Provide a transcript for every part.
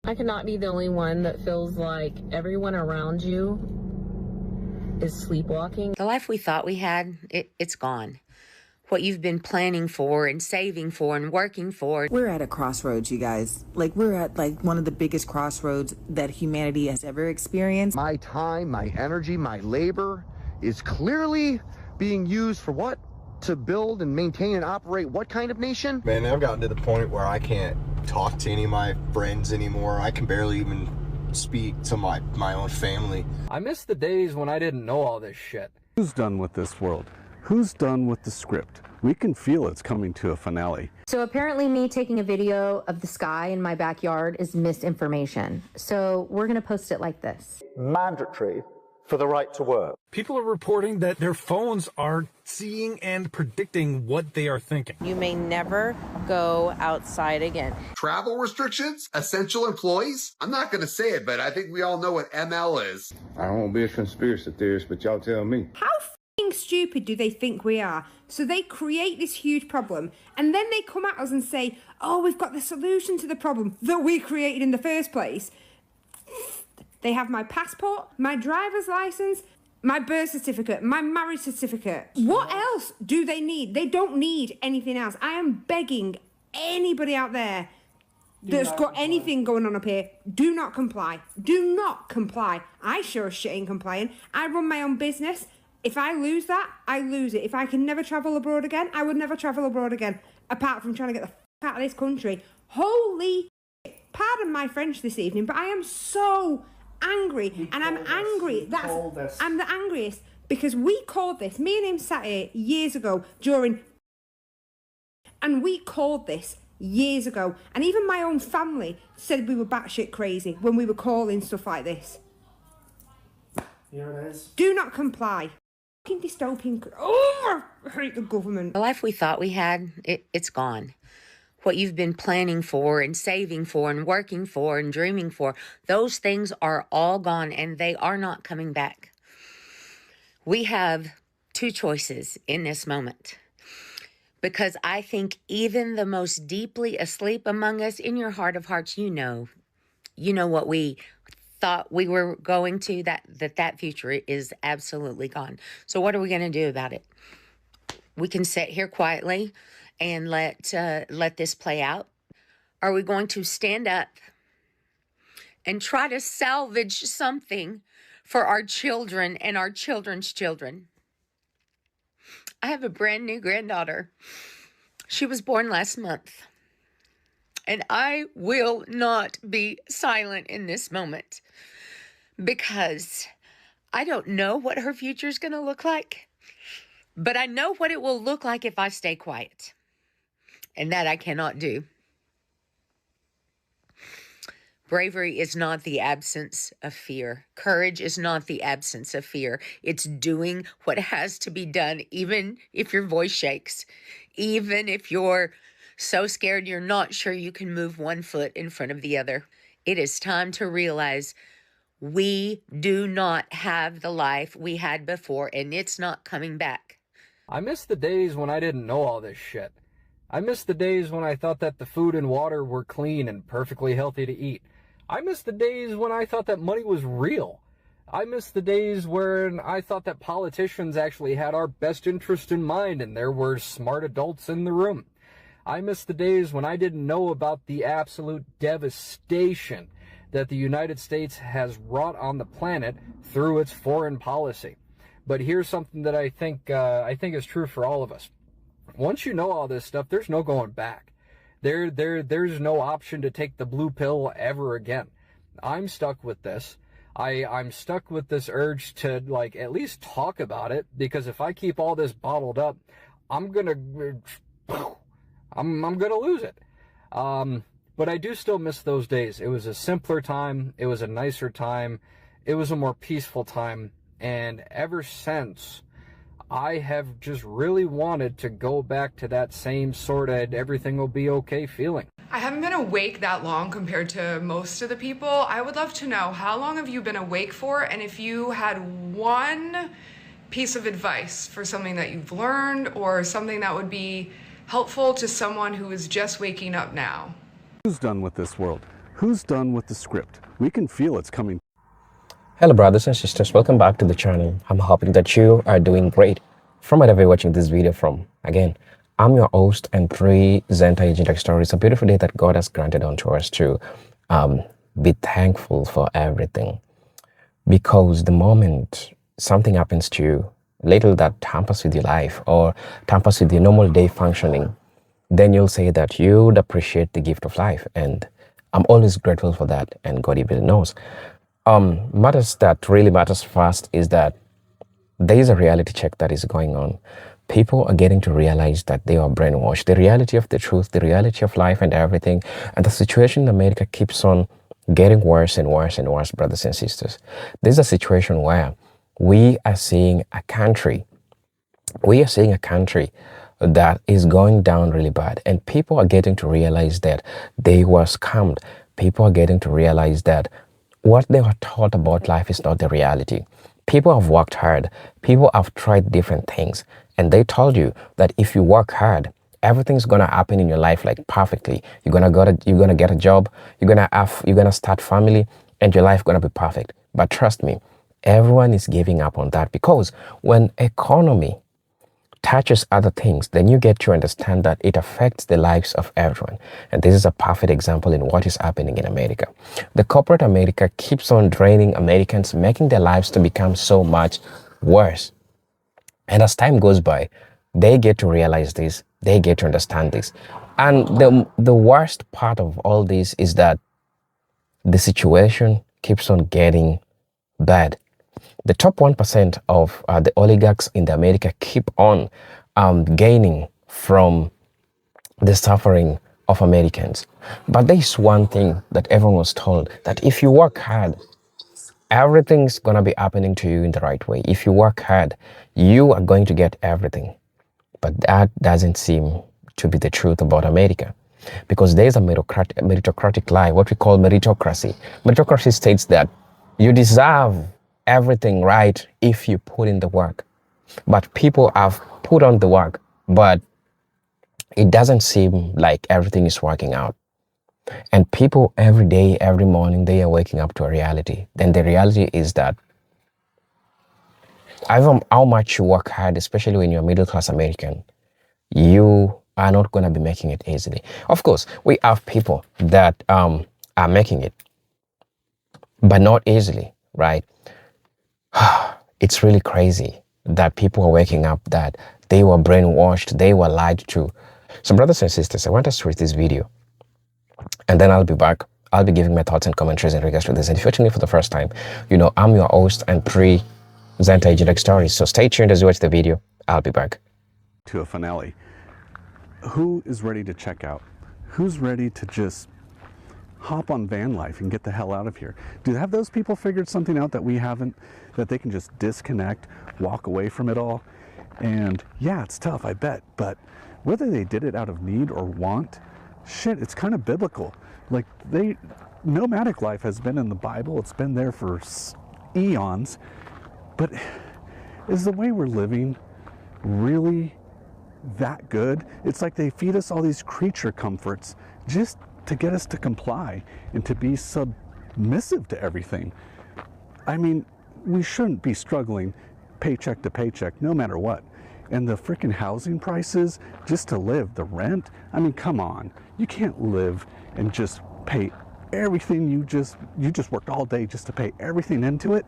I cannot be the only one that feels like everyone around you is sleepwalking. The life we thought we had, it's gone. What you've been planning for and saving for and working for. We're at a crossroads, you guys. Like, we're at one of the biggest crossroads that humanity has ever experienced. My time, my energy, my labor is clearly being used for what? To build and maintain and operate what kind of nation? Man, I've gotten to the point where I can't talk to any of my friends anymore. I can barely even speak to my own family. I miss the days when I didn't know all this shit. Who's done with this world? Who's done with the script? We can feel it's coming to a finale. So apparently me taking a video of the sky in my backyard is misinformation. So we're going to post it like this. Mandatory for the right to work. People are reporting that their phones are seeing and predicting what they are thinking. You may never go outside again. Travel restrictions? Essential employees? I'm not going to say it, but I think we all know what ML is. I won't be a conspiracy theorist, but y'all tell me. How stupid do they think we are? So they create this huge problem and then they come at us and say, oh, we've got the solution to the problem that we created in the first place. They have my passport, my driver's license, my birth certificate, my marriage certificate. What else do they need? They don't need anything else. I am begging anybody out there that's got anything going on up here, do not comply. Do not comply. I sure as shit ain't complying. I run my own business. If I lose that, I lose it. If I can never travel abroad again, I would never travel abroad again, apart from trying to get the f*** out of this country. Holy shit. Pardon my French this evening, but I am so angry. And I'm angry. I'm the angriest because we called this, me and him sat here years ago and we called this years ago. And even my own family said we were batshit crazy when we were calling stuff like this. Here it is. Do not comply. Dystopian. Oh, I hate the government. The life we thought we had, it's gone. What you've been planning for and saving for and working for and dreaming for, those things are all gone and they are not coming back. We have two choices in this moment. Because I think even the most deeply asleep among us, in your heart of hearts, you know what we thought we were going to, that future is absolutely gone. So what are we going to do about it? We can sit here quietly and let this play out. Are we going to stand up and try to salvage something for our children and our children's children? I have a brand new granddaughter. She was born last month. And I will not be silent in this moment because I don't know what her future is going to look like, but I know what it will look like if I stay quiet, and that I cannot do. Bravery is not the absence of fear. Courage is not the absence of fear. It's doing what has to be done, even if your voice shakes, even if you're so scared you're not sure you can move one foot in front of the other. It is time to realize we do not have the life we had before, and it's not coming back. I miss the days when I didn't know all this shit. I miss the days when I thought that the food and water were clean and perfectly healthy to eat. I miss the days when I thought that money was real. I miss the days when I thought that politicians actually had our best interest in mind and there were smart adults in the room. I miss the days when I didn't know about the absolute devastation that the United States has wrought on the planet through its foreign policy. But here's something that I think is true for all of us. Once you know all this stuff, there's no going back. There's no option to take the blue pill ever again. I'm stuck with this. I'm stuck with this urge to at least talk about it, because if I keep all this bottled up, I'm gonna lose it. But I do still miss those days. It was a simpler time. It was a nicer time. It was a more peaceful time. And ever since, I have just really wanted to go back to that same sort of everything will be okay feeling. I haven't been awake that long compared to most of the people. I would love to know, how long have you been awake for? And if you had one piece of advice for something that you've learned or something that would be helpful to someone who is just waking up now. Who's done with this world? Who's done with the script? We can feel it's coming. Hello brothers and sisters, welcome back to the channel. I'm hoping that you are doing great from wherever you're watching this video from. Again, I'm your host and presenter Agent X Story. It's a beautiful day that God has granted unto us to be thankful for everything. Because the moment something happens to you, little that tampers with your life or tampers with your normal day functioning, then you'll say that you'd appreciate the gift of life. And I'm always grateful for that, and God even knows. Matters that really matters first is that there is a reality check that is going on. People are getting to realize that they are brainwashed. The reality of the truth, the reality of life and everything. And the situation in America keeps on getting worse and worse and worse, brothers and sisters. This is a situation where we are seeing a country that is going down really bad. And people are getting to realize that they were scammed. People are getting to realize that what they were taught about life is not the reality. People have worked hard. People have tried different things. And they told you that if you work hard, everything's gonna happen in your life like perfectly. You're gonna get a job, you're gonna start family, and your life gonna be perfect. But trust me, everyone is giving up on that, because when economy touches other things, then you get to understand that it affects the lives of everyone. And this is a perfect example in what is happening in America. The corporate America keeps on draining Americans, making their lives to become so much worse. And as time goes by, they get to realize this, they get to understand this. And the worst part of all this is that the situation keeps on getting bad. The top 1% of the oligarchs in America keep on gaining from the suffering of Americans. But there is one thing that everyone was told, that if you work hard, everything's going to be happening to you in the right way. If you work hard, you are going to get everything. But that doesn't seem to be the truth about America, because there's a meritocratic lie, what we call meritocracy. Meritocracy states that you deserve everything right if you put in the work. But people have put on the work, but it doesn't seem like everything is working out. And people every day, every morning, they are waking up to a reality. Then the reality is that how much you work hard, especially when you're a middle-class American, you are not going to be making it easily. Of course, we have people that are making it, but not easily, right? It's really crazy that people are waking up that they were brainwashed, they were lied to. So brothers and sisters, I want us to read this video, and then I'll be back. I'll be giving my thoughts and commentaries in regards to this. And if you're tuning in for the first time, you know, I'm your host and presenter Agent X Stories. So stay tuned as you watch the video. I'll be back. To a finale. Who is ready to check out? Who's ready to just hop on van life and get the hell out of here? Have those people figured something out that we haven't, that they can just disconnect, walk away from it all? And yeah, it's tough, I bet, but whether they did it out of need or want, shit, it's kind of biblical. Like, nomadic life has been in the Bible, it's been there for eons, but is the way we're living really that good? It's like they feed us all these creature comforts just to get us to comply and to be submissive to everything. I mean, we shouldn't be struggling paycheck to paycheck, no matter what. And the freaking housing prices, just to live, the rent, I mean, come on. You can't live and just pay everything you just worked all day just to pay everything into it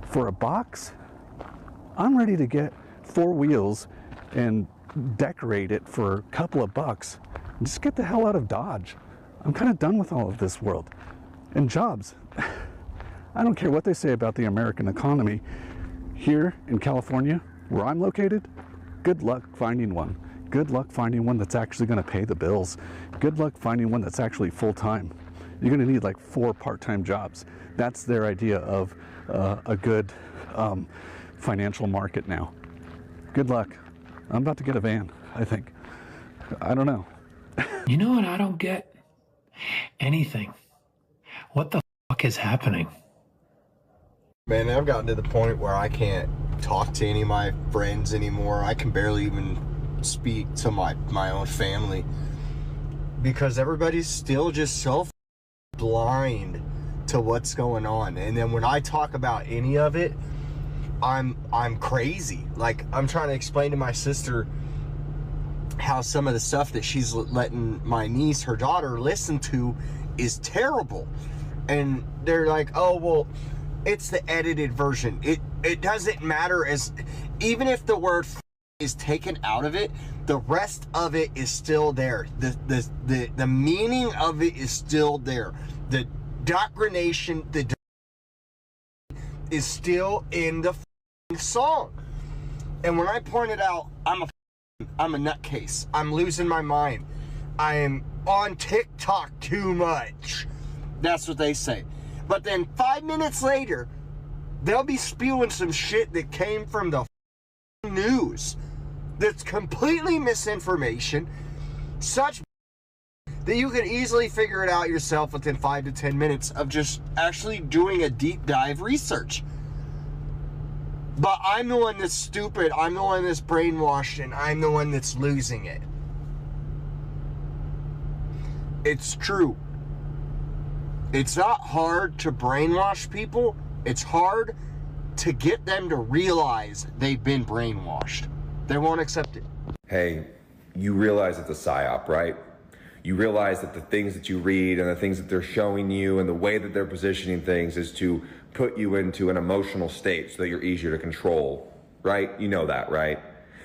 for a box. I'm ready to get 4 wheels and decorate it for a couple of bucks. Just get the hell out of Dodge. I'm kind of done with all of this world. And jobs. I don't care what they say about the American economy. Here in California, where I'm located, good luck finding one. Good luck finding one that's actually going to pay the bills. Good luck finding one that's actually full-time. You're going to need like 4 part-time jobs. That's their idea of a good financial market now. Good luck. I'm about to get a van, I think. I don't know. You know what I don't get? Anything. What the fuck is happening? Man, I've gotten to the point where I can't talk to any of my friends anymore. I can barely even speak to my own family, because everybody's still just so blind to what's going on. And then when I talk about any of it, I'm crazy. Like, I'm trying to explain to my sister how some of the stuff that she's letting my niece, her daughter, listen to is terrible. And they're like, oh, well, it's the edited version. It doesn't matter, as even if the word is taken out of it, the rest of it is still there. The meaning of it is still there. The indoctrination, is still in the song. And when I pointed out, I'm a nutcase, I'm losing my mind, I am on TikTok too much, that's what they say. But then 5 minutes later, they'll be spewing some shit that came from the news that's completely misinformation, such that you could easily figure it out yourself within 5 to 10 minutes of just actually doing a deep dive research. But I'm the one that's stupid, I'm the one that's brainwashed, and I'm the one that's losing it. It's true. It's not hard to brainwash people. It's hard to get them to realize they've been brainwashed. They won't accept it. Hey, you realize it's a psyop, right? You realize that the things that you read and the things that they're showing you and the way that they're positioning things is to put you into an emotional state so that you're easier to control, right? You know that, right?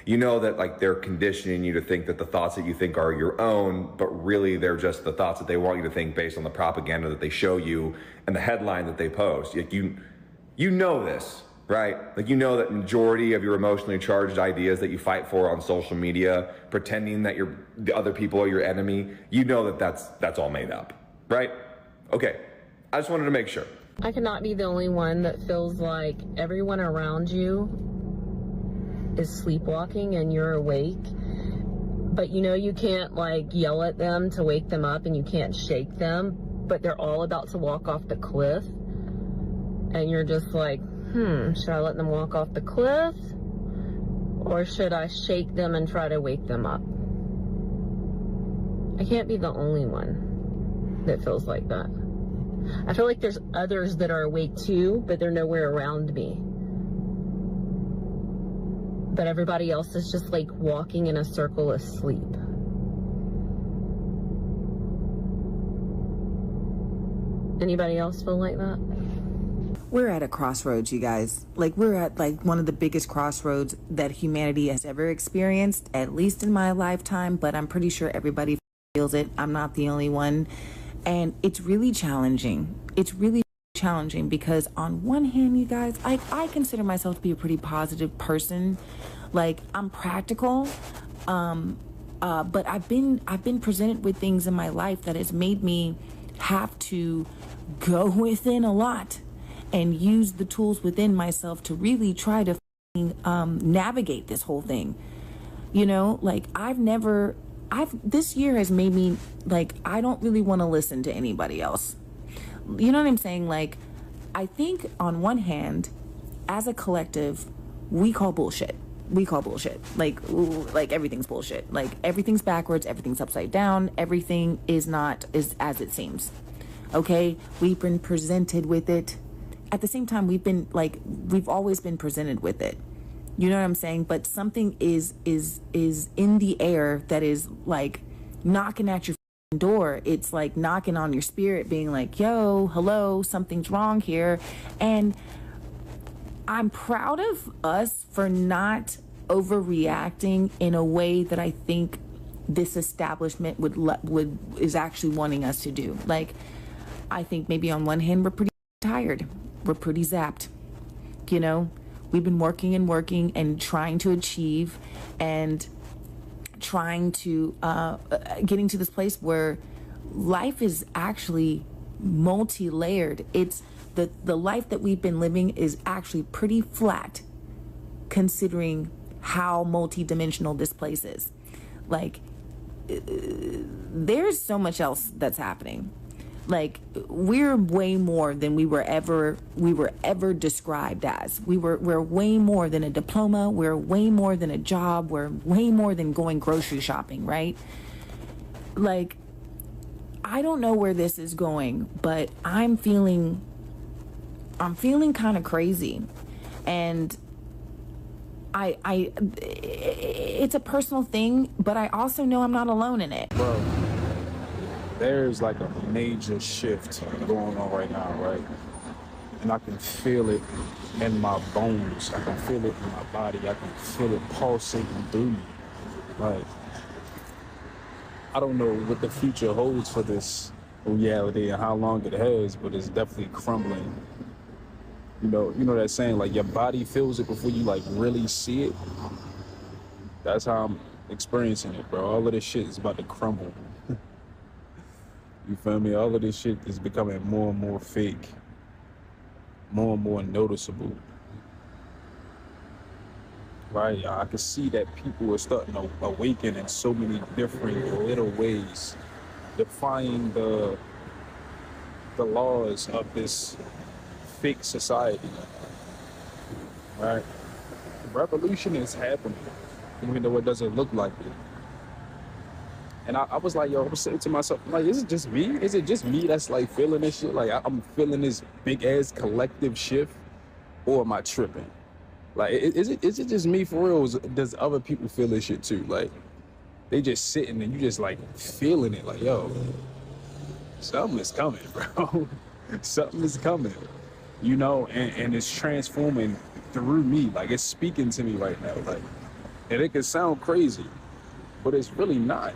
You know that, like, they're conditioning you to think that the thoughts that you think are your own, but really they're just the thoughts that they want you to think based on the propaganda that they show you and the headline that they post. Like, you know this, right? Like, you know that majority of your emotionally charged ideas that you fight for on social media, pretending that the other people are your enemy, you know that that's all made up, right? Okay, I just wanted to make sure. I cannot be the only one that feels like everyone around you is sleepwalking and you're awake, but you know you can't, like, yell at them to wake them up, and you can't shake them, but they're all about to walk off the cliff, and you're just like, should I let them walk off the cliff, or should I shake them and try to wake them up? I can't be the only one that feels like that. I feel like there's others that are awake too, but they're nowhere around me. But everybody else is just like walking in a circle asleep. Anybody else feel like that? We're at a crossroads, you guys. Like, we're at like one of the biggest crossroads that humanity has ever experienced, at least in my lifetime, but I'm pretty sure everybody feels it. I'm not the only one. And it's really challenging. It's really challenging because on one hand, you guys, I consider myself to be a pretty positive person. Like, I'm practical, but I've been presented with things in my life that has made me have to go within a lot and use the tools within myself to really try to navigate this whole thing. You know, like, this year has made me, like, I don't really want to listen to anybody else. You know what I'm saying? Like, I think on one hand, as a collective, we call bullshit. Like everything's bullshit. Like, everything's backwards, everything's upside down, everything is as it seems. Okay? We've been presented with it. At the same time, we've always been presented with it. You know what I'm saying? But something is in the air that is, like, knocking at your door. It's like knocking on your spirit, being like, yo, hello, something's wrong here. And I'm proud of us for not overreacting in a way that I think this establishment is actually wanting us to do. Like, I think maybe on one hand, we're pretty tired. We're pretty zapped. You know, we've been working and trying to achieve and trying to getting to this place where life is actually multi-layered. It's the life that we've been living is actually pretty flat considering how multi-dimensional this place is. Like, there's so much else that's happening. Like, we're way more than we were ever described as. We're way more than a diploma. We're way more than a job. We're way more than going grocery shopping, right? Like, I don't know where this is going, but I'm feeling kind of crazy. And it's a personal thing, but I also know I'm not alone in it. Bro, there's like a major shift going on right now, right? And I can feel it in my bones. I can feel it in my body. I can feel it pulsating through me. Like, I don't know what the future holds for this reality and how long it has, but it's definitely crumbling. You know that saying, like, your body feels it before you like really see it. That's how I'm experiencing it, bro. All of this shit is about to crumble. You feel me? All of this shit is becoming more and more fake, more and more noticeable. Right? I can see that people are starting to awaken in so many different little ways, defying the laws of this fake society. Right? Revolution is happening, even though it doesn't look like it. And I was like, yo, I was saying to myself, like, is it just me? Is it just me that's like feeling this shit? Like, I'm feeling this big ass collective shift, or am I tripping? Like, is it just me for real? Or does other people feel this shit too? Like, they just sitting and you just like feeling it. Like, yo, something is coming, bro. Something is coming, you know, and it's transforming through me. Like, it's speaking to me right now. Like, and it can sound crazy, but it's really not.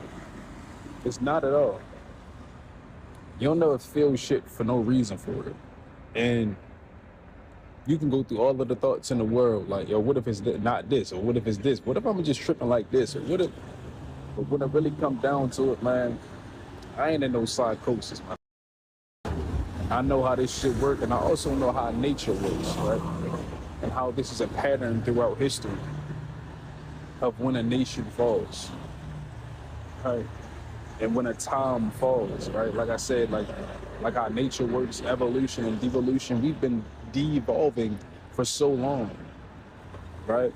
It's not at all. You'll never feel shit for no reason for it. And you can go through all of the thoughts in the world, like, yo, what if it's not this? Or what if it's this? What if I'm just tripping like this? Or what if, but when it really comes down to it, man, I ain't in no psychosis, man. I know how this shit works, and I also know how nature works, right? And how this is a pattern throughout history of when a nation falls, right? And when a time falls, right? Like I said, like how nature works, evolution and devolution, we've been de-evolving for so long, right?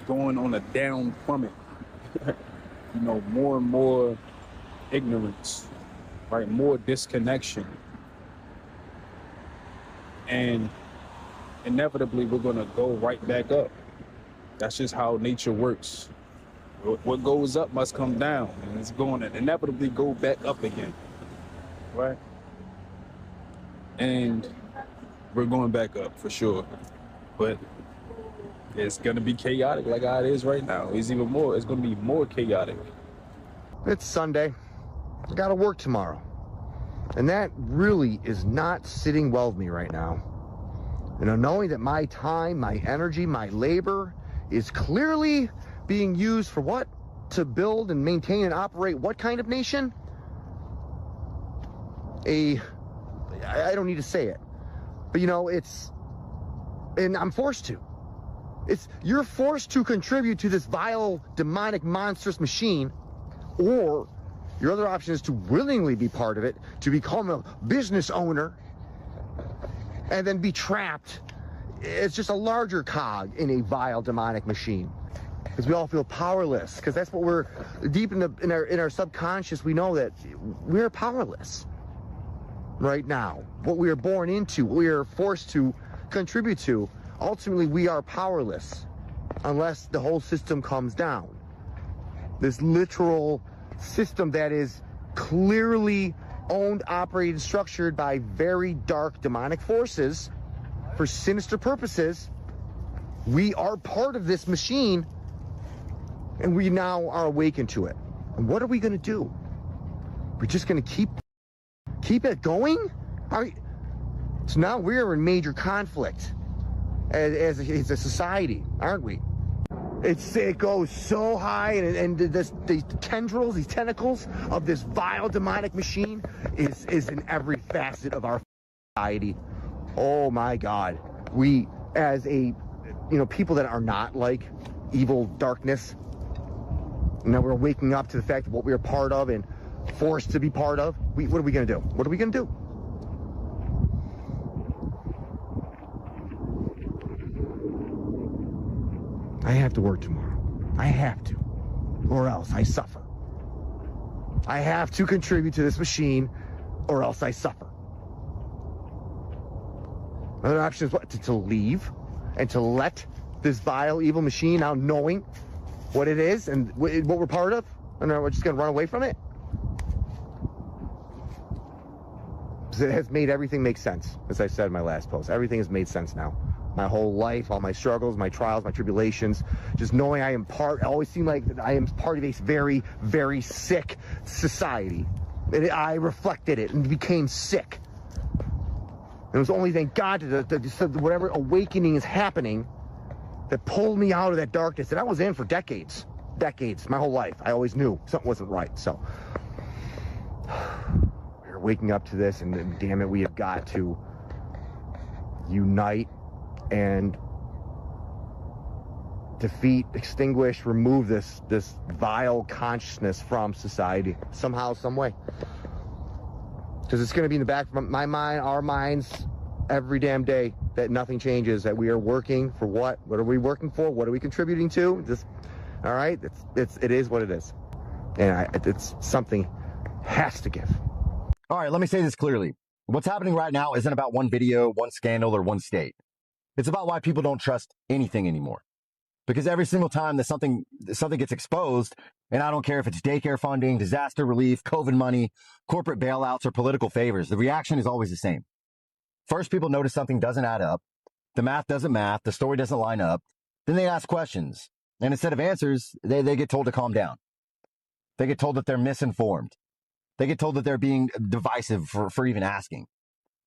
Going on a down plummet. You know, more and more ignorance, right? More disconnection. And inevitably, we're gonna go right back up. That's just how nature works. What goes up must come down, and it's going to inevitably go back up again, right? And we're going back up for sure, but it's gonna be chaotic like how it is right now. It's even more. It's gonna be more chaotic. It's Sunday. I gotta work tomorrow, and that really is not sitting well with me right now. You know, knowing that my time, my energy, my labor is clearly being used for what? To build and maintain and operate what kind of nation? I don't need to say it, but you know, and I'm forced to. You're forced to contribute to this vile, demonic, monstrous machine, or your other option is to willingly be part of it, to become a business owner, and then be trapped. It's just a larger cog in a vile, demonic machine. Because we all feel powerless, because that's what we're deep in our subconscious. We know that we're powerless right now. What we are born into, what we are forced to contribute to, ultimately we are powerless unless the whole system comes down. This literal system that is clearly owned, operated, structured by very dark demonic forces for sinister purposes. We are part of this machine, and we now are awakened to it. And what are we going to do? We're just going to keep it going? So now we're in major conflict as a society, aren't we? It goes so high, and these tendrils, these tentacles of this vile demonic machine is in every facet of our society. Oh my God. We, as people that are not like evil darkness, now we're waking up to the fact of what we are part of and forced to be part of. What are we going to do? What are we going to do? I have to work tomorrow. I have to. Or else I suffer. I have to contribute to this machine or else I suffer. Another option is what? To leave and to let this vile, evil machine, now knowing what it is and what we're part of, and we're just going to run away from it. It has made everything make sense, as I said in my last post. Everything has made sense now. My whole life, all my struggles, my trials, my tribulations, just knowing I always seemed like that I am part of a very, very sick society. And I reflected it and became sick. And it was only, thank God, that whatever awakening is happening that pulled me out of that darkness that I was in for decades. Decades, my whole life. I always knew something wasn't right, so. We're waking up to this, and damn it, we have got to unite and defeat, extinguish, remove this vile consciousness from society somehow, some way. Because it's going to be in the back of my mind, our minds, every damn day that nothing changes, that we are working for what? What are we working for? What are we contributing to? Just, all right? It is what it is. And it's something has to give. All right, let me say this clearly. What's happening right now isn't about one video, one scandal, or one state. It's about why people don't trust anything anymore. Because every single time that something gets exposed, and I don't care if it's daycare funding, disaster relief, COVID money, corporate bailouts, or political favors, the reaction is always the same. First, people notice something doesn't add up. The math doesn't math. The story doesn't line up. Then they ask questions. And instead of answers, they get told to calm down. They get told that they're misinformed. They get told that they're being divisive for even asking.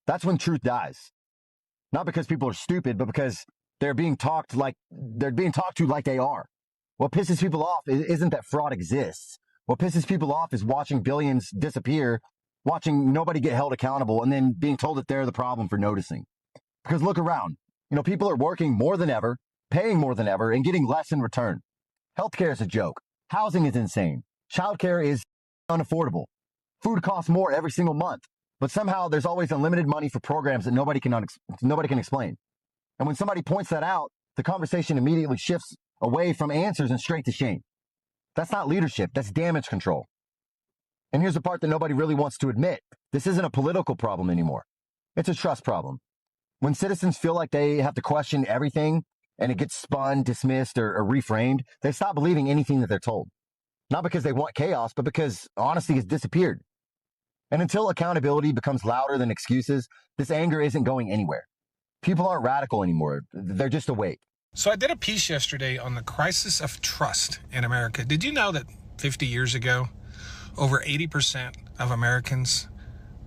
That's when truth dies. Not because people are stupid, but because they're being talked to like they are. What pisses people off isn't that fraud exists. What pisses people off is watching billions disappear, watching nobody get held accountable, and then being told that they're the problem for noticing. Because look around. People are working more than ever, paying more than ever, and getting less in return. Healthcare is a joke. Housing is insane. Childcare is unaffordable. Food costs more every single month. But somehow there's always unlimited money for programs that nobody can explain. And when somebody points that out, the conversation immediately shifts away from answers and straight to shame. That's not leadership. That's damage control. And here's the part that nobody really wants to admit. This isn't a political problem anymore. It's a trust problem. When citizens feel like they have to question everything and it gets spun, dismissed, or reframed, they stop believing anything that they're told. Not because they want chaos, but because honesty has disappeared. And until accountability becomes louder than excuses, this anger isn't going anywhere. People aren't radical anymore. They're just awake. So I did a piece yesterday on the crisis of trust in America. Did you know that 50 years ago, over 80% of Americans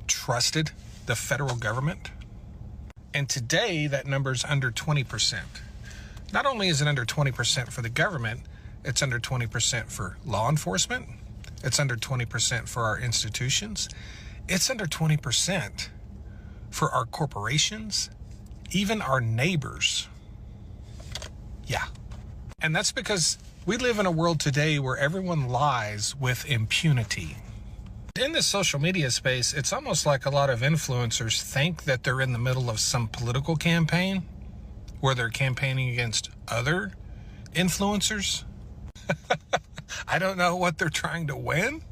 trusted the federal government? And today, that number's under 20%. Not only is it under 20% for the government, it's under 20% for law enforcement. It's under 20% for our institutions. It's under 20% for our corporations, even our neighbors. Yeah. And that's because we live in a world today where everyone lies with impunity. In this social media space, it's almost like a lot of influencers think that they're in the middle of some political campaign where they're campaigning against other influencers. I don't know what they're trying to win,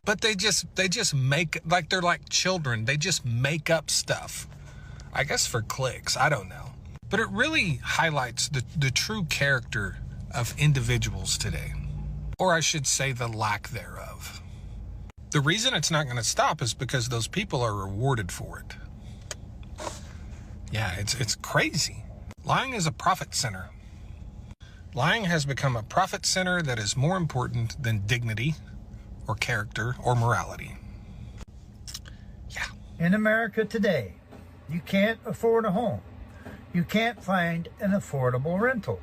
but they just make, like they're like children. They just make up stuff. I guess for clicks, I don't know. But it really highlights the true character of individuals today. Or I should say the lack thereof. The reason it's not going to stop is because those people are rewarded for it. Yeah, it's crazy. Lying is a profit center. Lying has become a profit center that is more important than dignity or character or morality. Yeah. In America today, you can't afford a home. You can't find an affordable rental.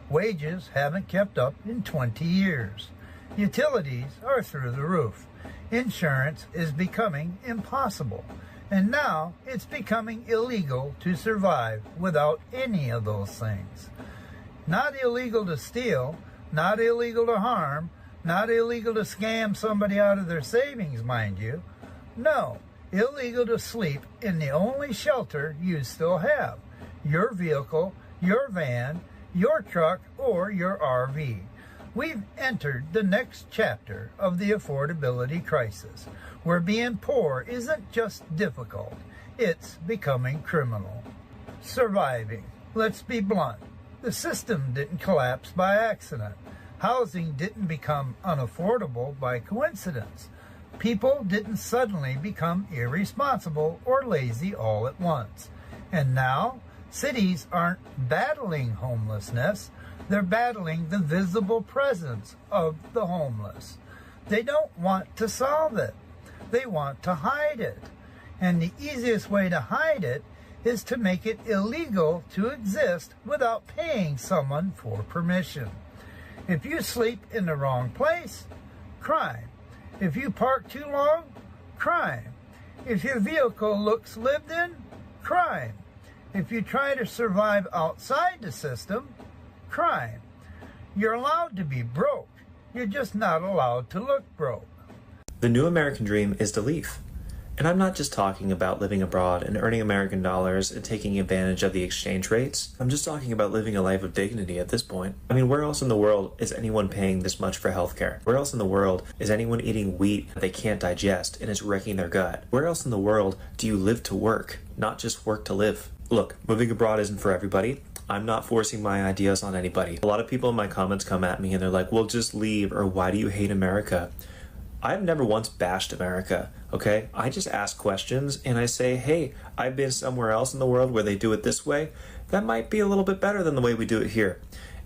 Wages haven't kept up in 20 years. Utilities are through the roof. Insurance is becoming impossible. And now it's becoming illegal to survive without any of those things. Not illegal to steal, not illegal to harm, not illegal to scam somebody out of their savings, mind you. No, illegal to sleep in the only shelter you still have. Your vehicle, your van, your truck, or your RV. We've entered the next chapter of the affordability crisis, where being poor isn't just difficult, it's becoming criminal. Surviving. Let's be blunt. The system didn't collapse by accident. Housing didn't become unaffordable by coincidence. People didn't suddenly become irresponsible or lazy all at once. And now, cities aren't battling homelessness, they're battling the visible presence of the homeless. They don't want to solve it. They want to hide it. And the easiest way to hide it is to make it illegal to exist without paying someone for permission. If you sleep in the wrong place, crime. If you park too long, crime. If your vehicle looks lived in, crime. If you try to survive outside the system, crime. You're allowed to be broke. You're just not allowed to look broke. The new American dream is to leave. And I'm not just talking about living abroad and earning American dollars and taking advantage of the exchange rates. I'm just talking about living a life of dignity at this point. I mean, where else in the world is anyone paying this much for healthcare? Where else in the world is anyone eating wheat that they can't digest and it's wrecking their gut? Where else in the world do you live to work, not just work to live? Look, moving abroad isn't for everybody. I'm not forcing my ideas on anybody. A lot of people in my comments come at me and they're like, well, just leave, or why do you hate America? I've never once bashed America, okay? I just ask questions and I say, hey, I've been somewhere else in the world where they do it this way. That might be a little bit better than the way we do it here.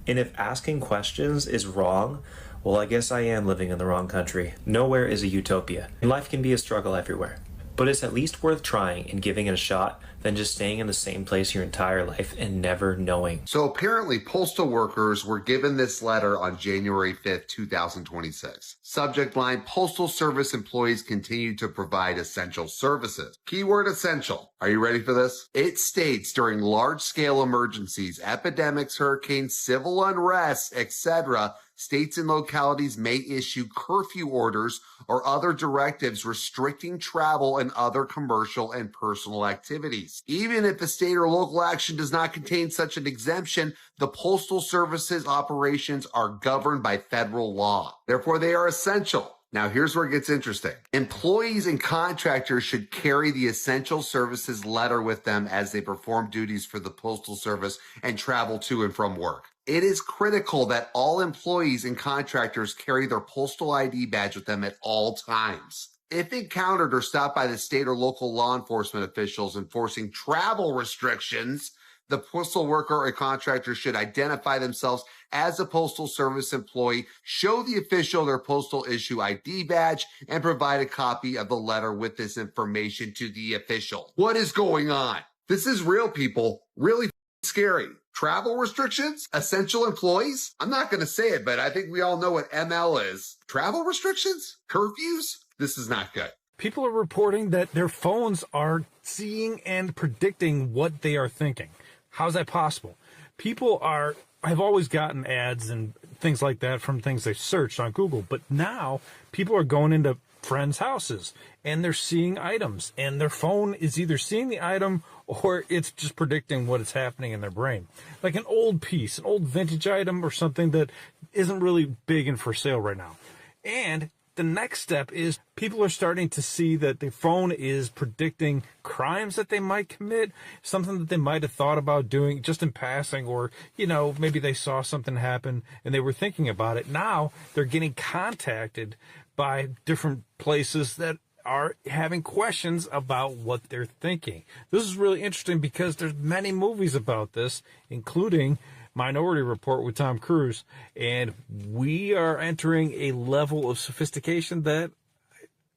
And if asking questions is wrong, well, I guess I am living in the wrong country. Nowhere is a utopia. And life can be a struggle everywhere. But it's at least worth trying and giving it a shot than just staying in the same place your entire life and never knowing. So apparently postal workers were given this letter on January 5th, 2026. Subject line, Postal Service employees continue to provide essential services. Keyword essential. Are you ready for this? It states during large-scale emergencies, epidemics, hurricanes, civil unrest, etc., states and localities may issue curfew orders or other directives restricting travel and other commercial and personal activities. Even if the state or local action does not contain such an exemption, the Postal Service's operations are governed by federal law. Therefore, they are essential. Now, here's where it gets interesting. Employees and contractors should carry the essential services letter with them as they perform duties for the Postal Service and travel to and from work. It is critical that all employees and contractors carry their postal ID badge with them at all times. If encountered or stopped by the state or local law enforcement officials enforcing travel restrictions, the postal worker or contractor should identify themselves as a Postal Service employee, show the official their postal issue ID badge, and provide a copy of the letter with this information to the official. What is going on? This is real, people. Really scary. Travel restrictions? Essential employees? I'm not going to say it, but I think we all know what ML is. Travel restrictions? Curfews? This is not good. People are reporting that their phones are seeing and predicting what they are thinking. How's that possible? I've always gotten ads and things like that from things they searched on Google, but now people are going into friends' houses and they're seeing items, and their phone is either seeing the item or it's just predicting what is happening in their brain. Like an old piece, an old vintage item or something that isn't really big and for sale right now. And the next step is people are starting to see that the phone is predicting crimes that they might commit, something that they might have thought about doing just in passing, or, maybe they saw something happen and they were thinking about it. Now they're getting contacted by different places that are having questions about what they're thinking. This is really interesting because there's many movies about this, including Minority Report with Tom Cruise, and we are entering a level of sophistication that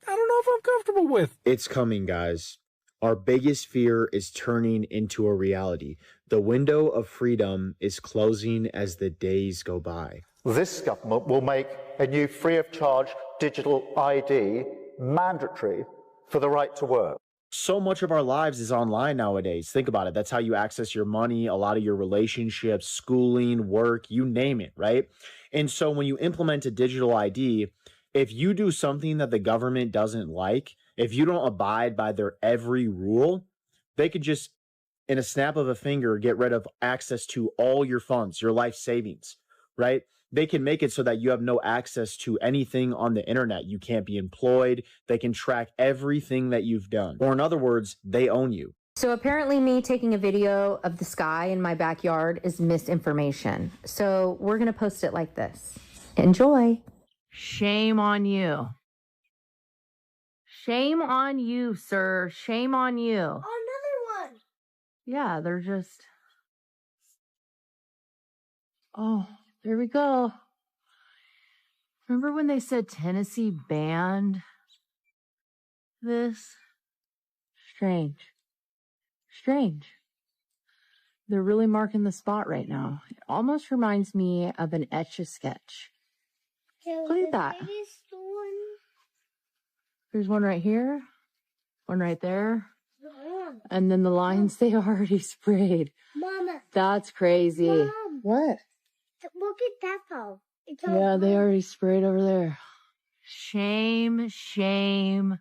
I don't know if I'm comfortable with. It's coming, guys. Our biggest fear is turning into a reality. The window of freedom is closing as the days go by. This government will make a new free of charge digital ID mandatory for the right to work. So much of our lives is online nowadays. Think about it. That's how you access your money, a lot of your relationships, schooling, work, you name it, right? And so when you implement a digital ID, if you do something that the government doesn't like, if you don't abide by their every rule, they could just, in a snap of a finger, get rid of access to all your funds, your life savings, right? They can make it so that you have no access to anything on the internet. You can't be employed. They can track everything that you've done. Or in other words, they own you. So apparently me taking a video of the sky in my backyard is misinformation. So we're going to post it like this. Enjoy. Shame on you. Shame on you, sir. Shame on you. Another one. Yeah, they're just... Oh, there we go. Remember when they said Tennessee banned this? Strange. Strange. They're really marking the spot right now. It almost reminds me of an Etch-a-Sketch. Look at that. There's one right here, one right there, and then the lines they already sprayed. Mama. That's crazy. Mom. What? Look at that though. Yeah, they already sprayed over there. Shame, shame,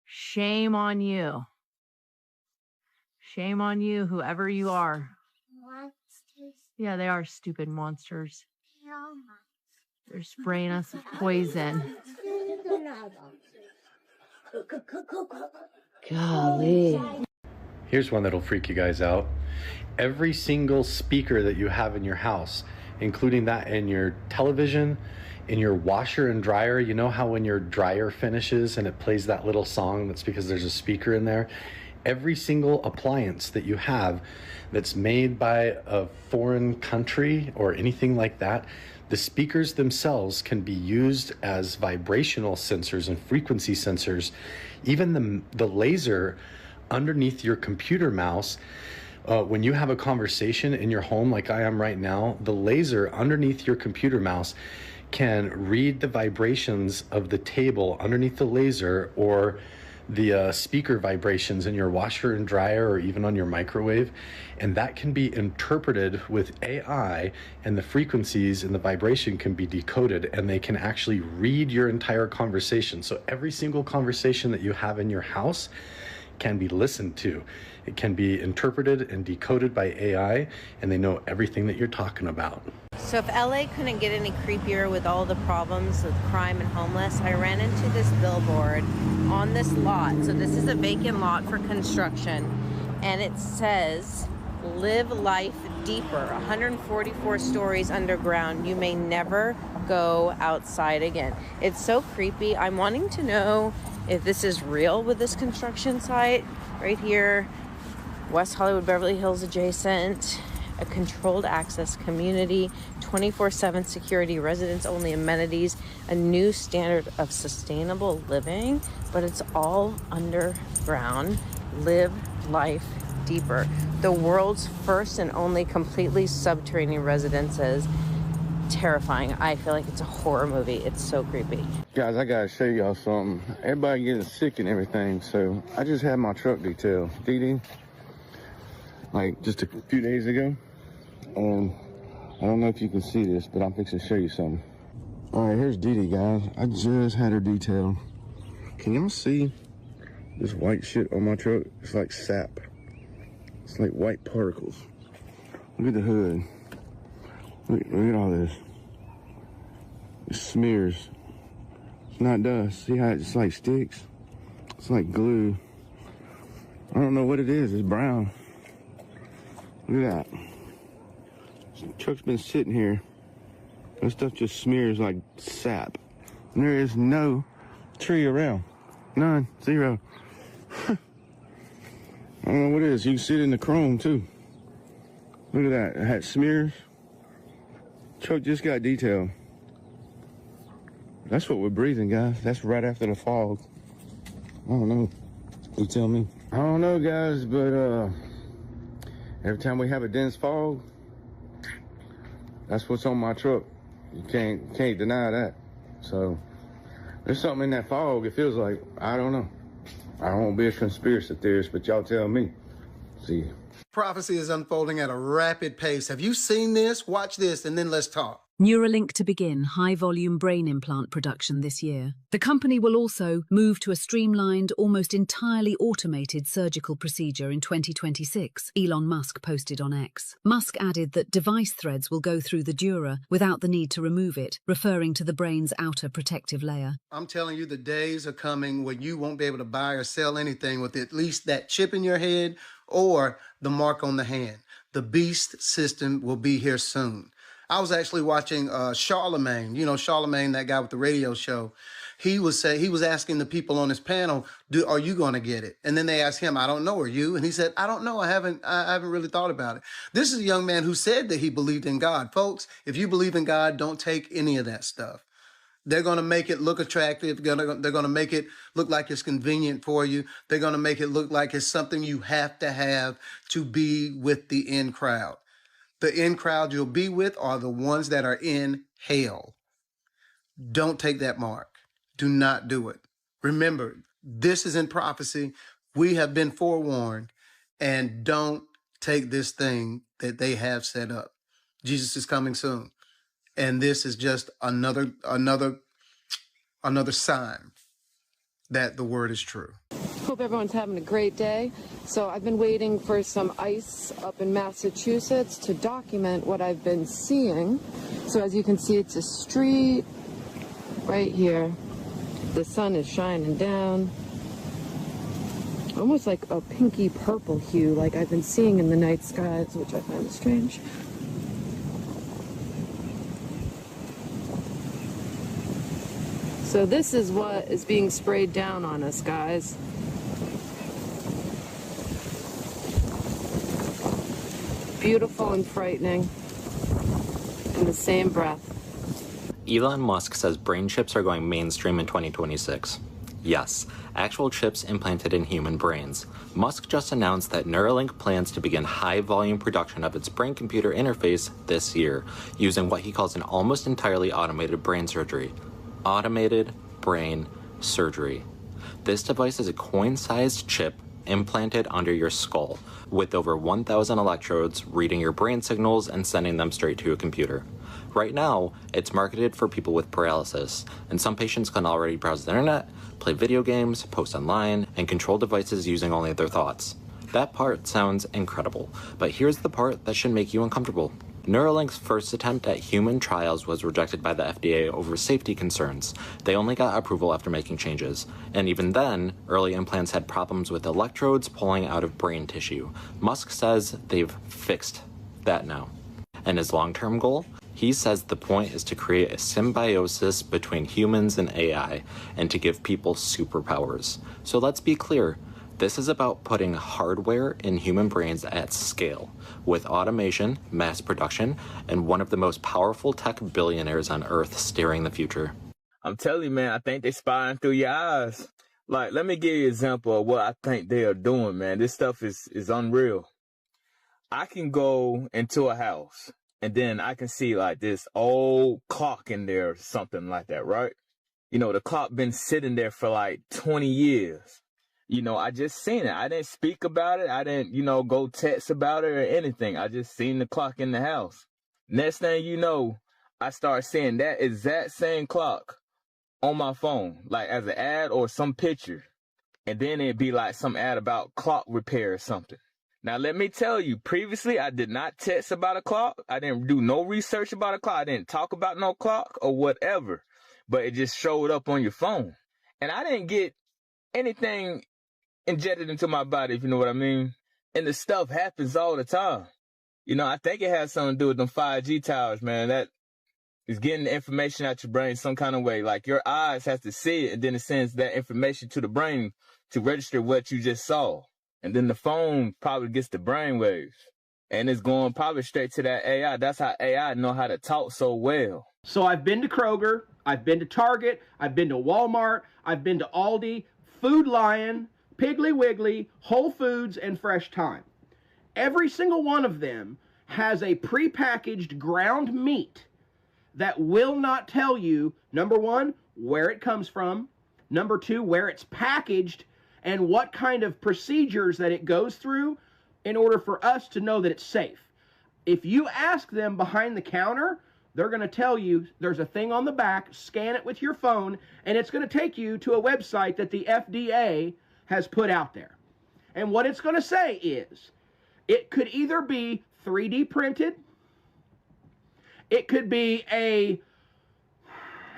shame on you. Shame on you, whoever you are. Monsters. Yeah, they are stupid monsters. Yeah. They're spraying us with poison. Golly. Here's one that'll freak you guys out. Every single speaker that you have in your house, including that in your television, in your washer and dryer, you know how when your dryer finishes and it plays that little song, that's because there's a speaker in there? Every single appliance that you have that's made by a foreign country or anything like that, the speakers themselves can be used as vibrational sensors and frequency sensors. Even the laser underneath your computer mouse, when you have a conversation in your home like I am right now, the laser underneath your computer mouse can read the vibrations of the table underneath the laser, or the speaker vibrations in your washer and dryer, or even on your microwave, and that can be interpreted with AI, and the frequencies and the vibration can be decoded, and they can actually read your entire conversation. So every single conversation that you have in your house can be listened to. It can be interpreted and decoded by AI, and they know everything that you're talking about. So if LA couldn't get any creepier with all the problems with crime and homeless, I ran into this billboard on this lot. So this is a vacant lot for construction, and it says, "Live life deeper, 144 stories underground. You may never go outside again." It's so creepy. I'm wanting to know if this is real with this construction site right here. West Hollywood, Beverly Hills adjacent, a controlled access community, 24/7 security, residents only amenities, a new standard of sustainable living, but it's all underground. Live life deeper. The world's first and only completely subterranean residences. Terrifying. I feel like it's a horror movie. It's so creepy. Guys, I gotta show y'all something. Everybody getting sick and everything, so I just had my truck detailed. Dee like just a few days ago, and I don't know if you can see this, but I'm fixing to show you something. All right, here's Dee guys. I just had her detailed. Can y'all see this white shit on my truck? It's like sap. It's like white particles. Look at the hood. Look at all this. It smears. It's not dust. See how it just like sticks? It's like glue. I don't know what it is. It's brown. Look at that. This truck's been sitting here. This stuff just smears like sap. And there is no tree around. None. Zero. I don't know what it is. You can see it in the chrome too. Look at that. It had smears. Truck just got detailed. That's what we're breathing, guys. That's right after the fog. I don't know. You tell me. I don't know, guys, but every time we have a dense fog, that's what's on my truck. You can't deny that. So there's something in that fog. It feels like, I don't know. I don't want to be a conspiracy theorist, but y'all tell me. See you. Prophecy is unfolding at a rapid pace. Have you seen this? Watch this, and then let's talk. Neuralink to begin high-volume brain implant production this year. The company will also move to a streamlined, almost entirely automated surgical procedure in 2026, Elon Musk posted on X. Musk added that device threads will go through the dura without the need to remove it, referring to the brain's outer protective layer. I'm telling you, the days are coming when you won't be able to buy or sell anything with at least that chip in your head or the mark on the hand. The beast system will be here soon. I was actually watching Charlemagne, you know, Charlemagne, that guy with the radio show. He was asking the people on his panel, are you going to get it? And then they asked him, I don't know, are you? And he said, I don't know. I haven't really thought about it. This is a young man who said that he believed in God. Folks, if you believe in God, don't take any of that stuff. They're going to make it look attractive. They're going to make it look like it's convenient for you. They're going to make it look like it's something you have to be with the in crowd. The in crowd you'll be with are the ones that are in hell. Don't take that mark. Do not do it. Remember, this is in prophecy. We have been forewarned, and don't take this thing that they have set up. Jesus is coming soon. And this is just another sign that the word is true. Hope everyone's having a great day. So I've been waiting for some ice up in Massachusetts to document what I've been seeing. So as you can see, it's a street right here. The sun is shining down. Almost like a pinky purple hue like I've been seeing in the night skies, which I find strange. So this is what is being sprayed down on us, guys. Beautiful and frightening in the same breath. Elon Musk says brain chips are going mainstream in 2026. Yes, actual chips implanted in human brains. Musk just announced that Neuralink plans to begin high-volume production of its brain-computer interface this year, using what he calls an almost entirely automated brain surgery. Automated brain surgery. This device is a coin-sized chip implanted under your skull, with over 1,000 electrodes reading your brain signals and sending them straight to a computer. Right now, it's marketed for people with paralysis, and some patients can already browse the internet, play video games, post online, and control devices using only their thoughts. That part sounds incredible, but here's the part that should make you uncomfortable. Neuralink's first attempt at human trials was rejected by the FDA over safety concerns. They only got approval after making changes. And even then, early implants had problems with electrodes pulling out of brain tissue. Musk says they've fixed that now. And his long-term goal? He says the point is to create a symbiosis between humans and AI, and to give people superpowers. So let's be clear. This is about putting hardware in human brains at scale, with automation, mass production, and one of the most powerful tech billionaires on Earth steering the future. I'm telling you, man, I think they're spying through your eyes. Like, let me give you an example of what I think they are doing, man. This stuff is unreal. I can go into a house, and then I can see, like, this old clock in there or something like that, right? You know, the clock been sitting there for, like, 20 years. You know, I just seen it. I didn't speak about it. I didn't, go text about it or anything. I just seen the clock in the house. Next thing you know, I start seeing that exact same clock on my phone, like as an ad or some picture. And then it'd be like some ad about clock repair or something. Now, let me tell you, previously, I did not text about a clock. I didn't do no research about a clock. I didn't talk about no clock or whatever. But it just showed up on your phone. And I didn't get anything injected into my body, if you know what I mean. And the stuff happens all the time. I think it has something to do with them 5G towers, man. That is getting the information out your brain some kind of way. Like your eyes have to see it, and then it sends that information to the brain to register what you just saw. And then the phone probably gets the brain waves. And it's going probably straight to that AI. That's how AI know how to talk so well. So I've been to Kroger, I've been to Target, I've been to Walmart, I've been to Aldi, Food Lion, Piggly Wiggly, Whole Foods, and Fresh Thyme. Every single one of them has a prepackaged ground meat that will not tell you, number one, where it comes from, number two, where it's packaged, and what kind of procedures that it goes through in order for us to know that it's safe. If you ask them behind the counter They're going to tell you there's a thing on the back, scan it with your phone, and it's going to take you to a website that the FDA has put out there. And what it's going to say is, it could either be 3D printed, it could be a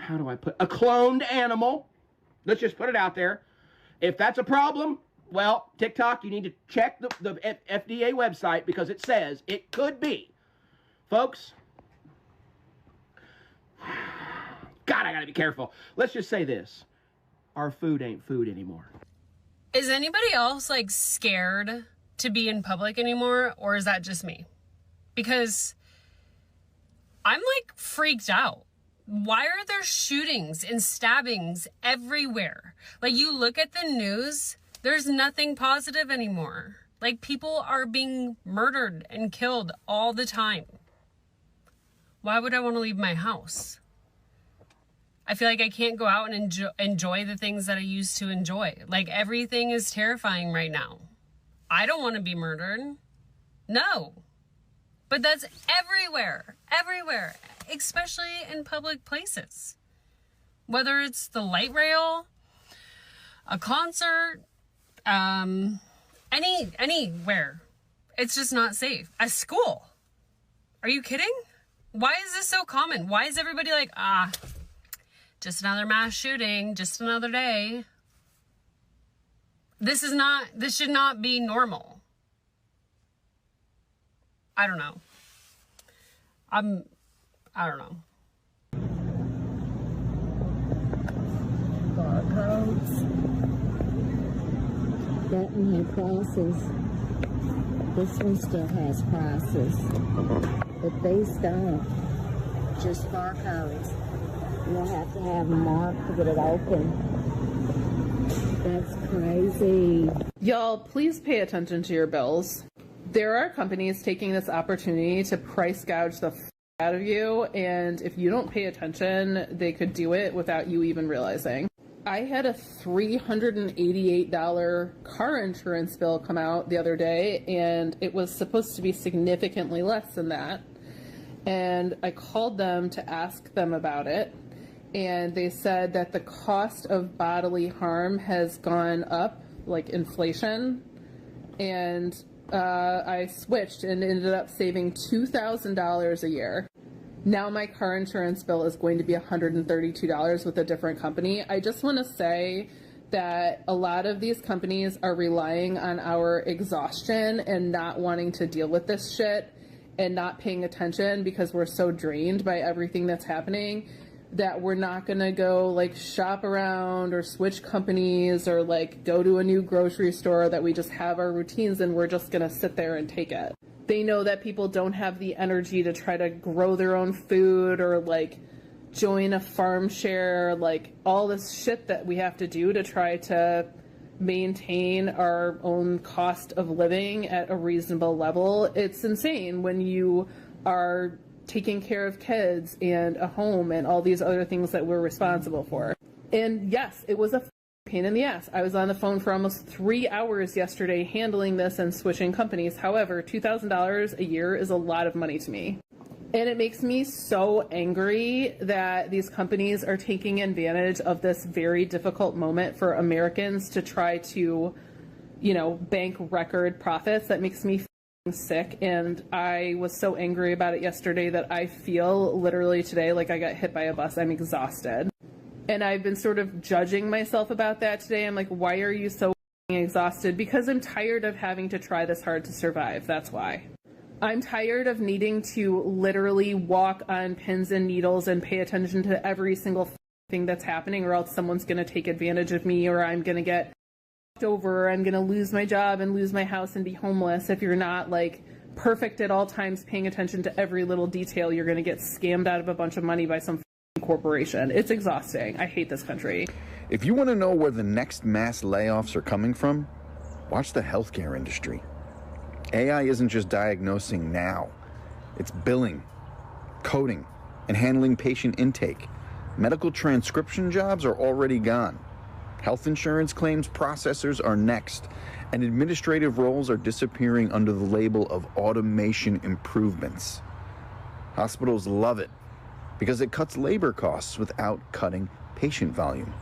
cloned animal. Let's just put it out there. If that's a problem, well, TikTok, you need to check the FDA website because it says it could be. Folks, God, I gotta be careful. Let's just say this. Our food ain't food anymore. Is anybody else like scared to be in public anymore, or is that just me? Because I'm like freaked out. Why are there shootings and stabbings everywhere? Like, you look at the news, there's nothing positive anymore. Like, people are being murdered and killed all the time. Why would I want to leave my house? I feel like I can't go out and enjoy the things that I used to enjoy. Like, everything is terrifying right now. I don't want to be murdered. No. But that's everywhere. Everywhere. Especially in public places. Whether it's the light rail, a concert, anywhere. It's just not safe. A school. Are you kidding? Why is this so common? Why is everybody like, just another mass shooting, just another day? This should not be normal. I don't know. I don't know. Barcodes. That one had prices. This one still has prices. But they stopped. Just barcodes. You'll have to have them marked to get it open. That's crazy. Y'all, please pay attention to your bills. There are companies taking this opportunity to price gouge the out of you, and if you don't pay attention, they could do it without you even realizing. I had a $388 car insurance bill come out the other day, and it was supposed to be significantly less than that. And I called them to ask them about it, and they said that the cost of bodily harm has gone up, like inflation, and I switched and ended up saving $2,000 a year. Now my car insurance bill is going to be $132 with a different company. I just want to say that a lot of these companies are relying on our exhaustion and not wanting to deal with this shit and not paying attention because we're so drained by everything that's happening that we're not going to go like shop around or switch companies or like go to a new grocery store, that we just have our routines and we're just going to sit there and take it. They know that people don't have the energy to try to grow their own food or like join a farm share, like all this shit that we have to do to try to maintain our own cost of living at a reasonable level. It's insane when you are taking care of kids and a home and all these other things that we're responsible for. And yes, it was a pain in the ass. I was on the phone for almost 3 hours yesterday handling this and switching companies. However, $2,000 a year is a lot of money to me. And it makes me so angry that these companies are taking advantage of this very difficult moment for Americans to try to, bank record profits. That makes me sick, and I was so angry about it yesterday that I feel literally today like I got hit by a bus. I'm exhausted. And I've been sort of judging myself about that today. I'm like, why are you so exhausted? Because I'm tired of having to try this hard to survive. That's why. I'm tired of needing to literally walk on pins and needles and pay attention to every single thing that's happening, or else someone's going to take advantage of me, or I'm going to get over, I'm going to lose my job and lose my house and be homeless. If you're not like perfect at all times paying attention to every little detail, you're going to get scammed out of a bunch of money by some corporation. It's exhausting. I hate this country. If you want to know where the next mass layoffs are coming from, watch the healthcare industry. AI isn't just diagnosing now. It's billing, coding, and handling patient intake. Medical transcription jobs are already gone. Health insurance claims processors are next, and administrative roles are disappearing under the label of automation improvements. Hospitals love it because it cuts labor costs without cutting patient volume.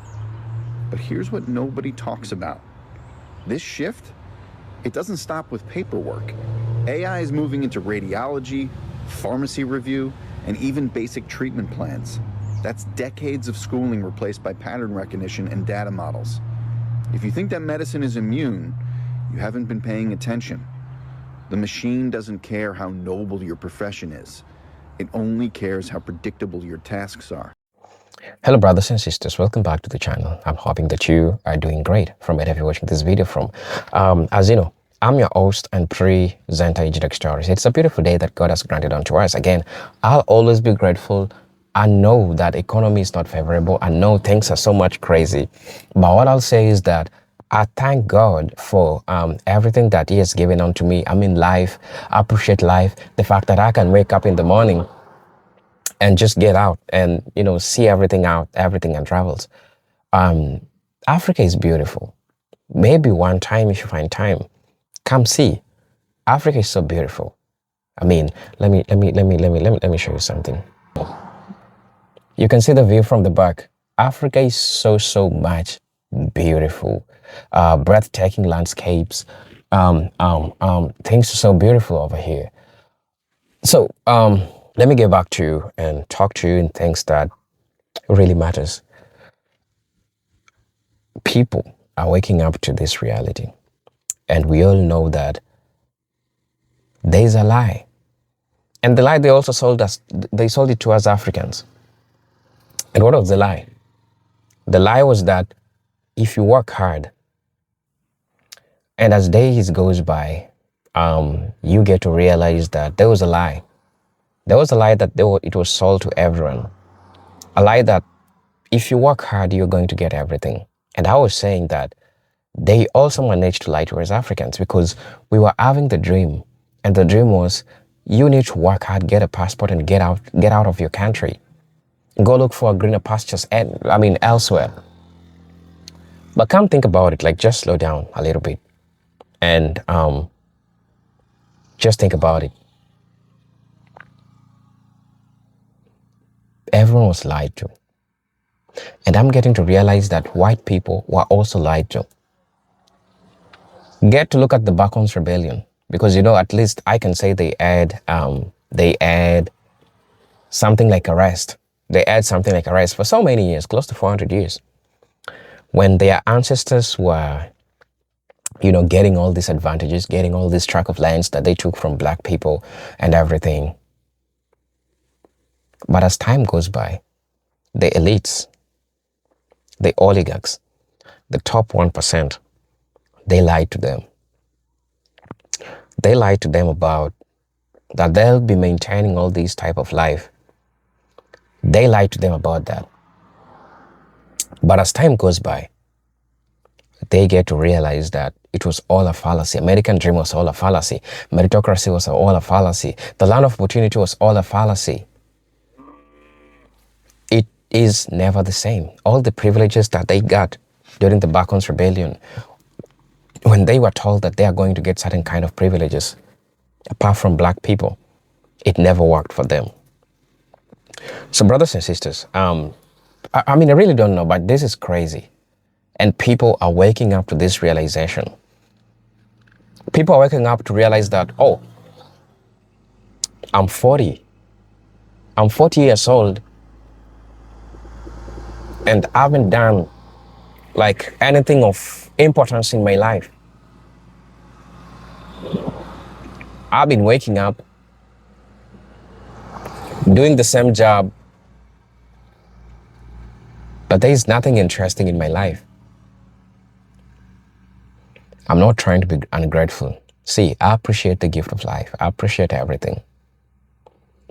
But here's what nobody talks about. This shift, it doesn't stop with paperwork. AI is moving into radiology, pharmacy review, and even basic treatment plans. That's decades of schooling replaced by pattern recognition and data models. If you think that medicine is immune, you haven't been paying attention. The machine doesn't care how noble your profession is. It only cares how predictable your tasks are. Hello brothers and sisters, welcome back to the channel. I'm hoping that you are doing great from wherever you're watching this video from. As you know, I'm your host and presenter Ejidek Stories. It's a beautiful day that God has granted unto us. Again, I'll always be grateful. I know that economy is not favorable. I know things are so much crazy. But what I'll say is that I thank God for everything that He has given unto me. I mean, life. I appreciate life. The fact that I can wake up in the morning and just get out and, you know, see everything out, everything untravels. Africa is beautiful. Maybe one time, if you find time, come see. Africa is so beautiful. I mean, let me show you something. You can see the view from the back. Africa is so much beautiful. Breathtaking landscapes. Things are so beautiful over here. So, let me get back to you and talk to you in things that really matters. People are waking up to this reality. And we all know that there's a lie. And the lie they also sold us, they sold it to us Africans. And what was the lie? The lie was that if you work hard, and as days goes by, you get to realize that there was a lie. There was a lie that it was sold to everyone. A lie that if you work hard, you're going to get everything. And I was saying that they also managed to lie to us Africans because we were having the dream. And the dream was you need to work hard, get a passport and get out of your country. Go look for greener pastures elsewhere. But come think about it, like just slow down a little bit. And just think about it. Everyone was lied to. And I'm getting to realize that white people were also lied to. Get to look at the Bakons Rebellion. Because, you know, at least I can say they had something like a rest. They had something like a rest for so many years, close to 400 years. When their ancestors were, you know, getting all these advantages, getting all this tract of lands that they took from black people and everything. But as time goes by, the elites, the oligarchs, the top 1%, they lied to them. They lied to them about that they'll be maintaining all these type of life. They lied to them about that. But as time goes by, they get to realize that it was all a fallacy. American dream was all a fallacy. Meritocracy was all a fallacy. The land of opportunity was all a fallacy. It is never the same. All the privileges that they got during the Bakons Rebellion, when they were told that they are going to get certain kind of privileges, apart from black people, it never worked for them. So brothers and sisters, I really don't know, but this is crazy. And people are waking up to this realization. People are waking up to realize that, oh, I'm 40. I'm 40 years old. And I haven't done like anything of importance in my life. I've been waking up, doing the same job, but there is nothing interesting in my life. I'm not trying to be ungrateful. See, I appreciate the gift of life. I appreciate everything.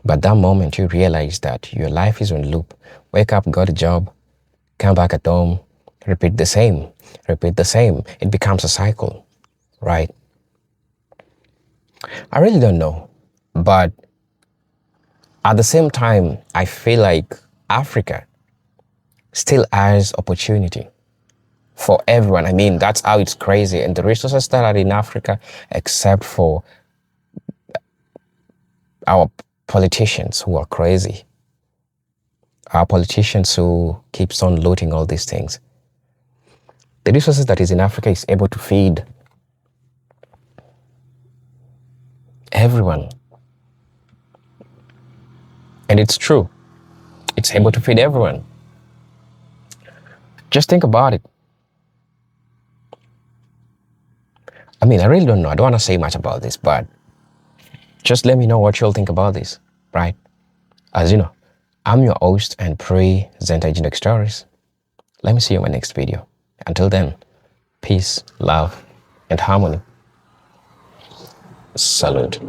But that moment you realize that your life is on loop. Wake up, got a job, come back at home, repeat the same. It becomes a cycle, right? I really don't know. But at the same time, I feel like Africa still has opportunity for everyone. I mean, that's how it's crazy. And the resources that are in Africa, except for our politicians who are crazy. our politicians who keeps on looting all these things. The resources that is in Africa is able to feed everyone. And it's true. It's able to feed everyone. Just think about it. I mean, I really don't know. I don't want to say much about this, but just let me know what you'll think about this, right? As you know, I'm your host and presenter, Agent X Stories. Let me see you in my next video. Until then, peace, love, and harmony. Salute.